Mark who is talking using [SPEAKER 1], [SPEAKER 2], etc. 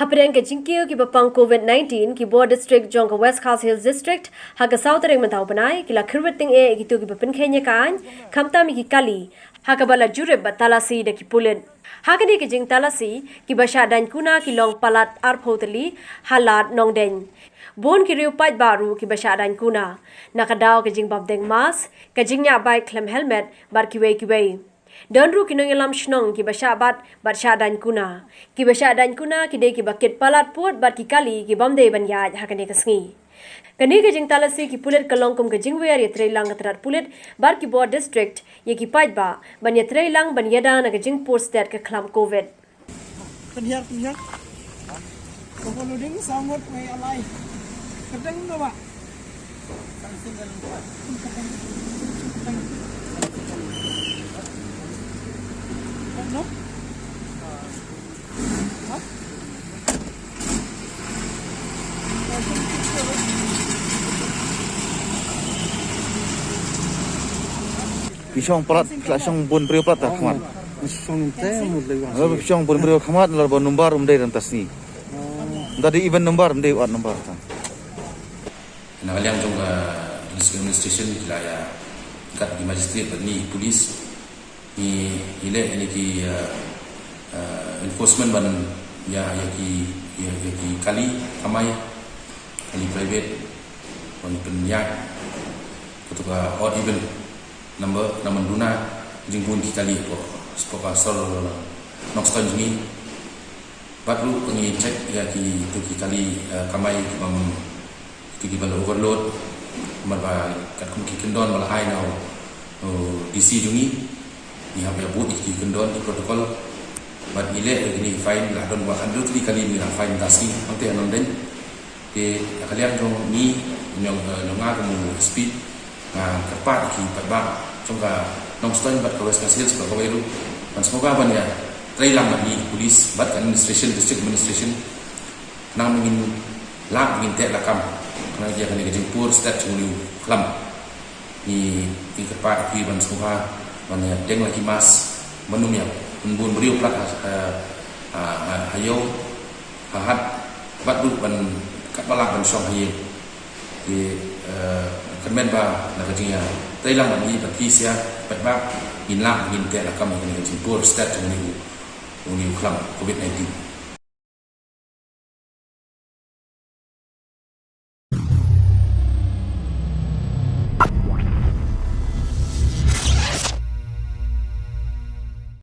[SPEAKER 1] Hapreng ke jingkio ki bapang COVID-19 ki Board District jong ke West Khas Hills District ha ke Southern mentau panai ki la khirweting ki tu ki bapin khenya kan khamta mi ki kali ha ka bala jure batalasi de ki pulen ha ke ni ki jing talasi ki basha dan kuna ki long palat ar photeli halat nong den bon ki riu pat baru ki basha dan kuna nakadaw ke jing bab deng mas ke jing nya bai klem helmet bar ki wei Donru kinong ilam shnong ki basha dan kuna. Ki basha dan kuna ki de ki bakit palat puat bat ki kali ki bamde ban ya hakane kasngi. Kani ke jing talasi ki pulet kalongkum ke jing wer ye trailang katrat pulet bar ki Board District ye ki pait ba ban ye trailang ban yada na ke jing post state ke klam COVID.
[SPEAKER 2] Penhiar. Overloading somewhat may alai. Kadang no ba? No?
[SPEAKER 3] Pisong pelat, pisong bun beriu pelat tak khamat.
[SPEAKER 2] Pisong teh mulai wang.
[SPEAKER 3] Kalau pisong bun beriu khamat, lalu bon numbar dalam tas ni. Tadi event numbar wat numbar tak.
[SPEAKER 4] Nah, kalian juga administration wilayah kat di magistrate ni polis ni ini ki enforcement ban ya ki kali kamai kali private ban penyak ketua odd even number duna jingpun ki kali ko spoka sol nokston ni patlu pengi cek ya ki tu ki kali kamai bang ki bal overload marba kat kum ki kendon bal hai nau DC jungi ni habis buat di kendon di protokol bat ile ini fine lah don bahkan dulu kali ni lah fine tasking nanti anon den di kalian jong ni nyong kamu speed kepat ki patba jongka nongstone bat kawes kasil sebagai kawiru dan semoga ban ya trailang ni polis bat administration district administration nang ingin lak ingin tek lakam karena dia akan dijempur setiap jumlah kelam ni kepat ki ban semoga banyak deng lagi mas menum ya bun beriu plat hayo hahat bat du ban kat balak ban song hayo di kemen ba na kajingya tailang ban ni bati sia bat ba min la min te la kam ni jempur stat ni klam COVID-19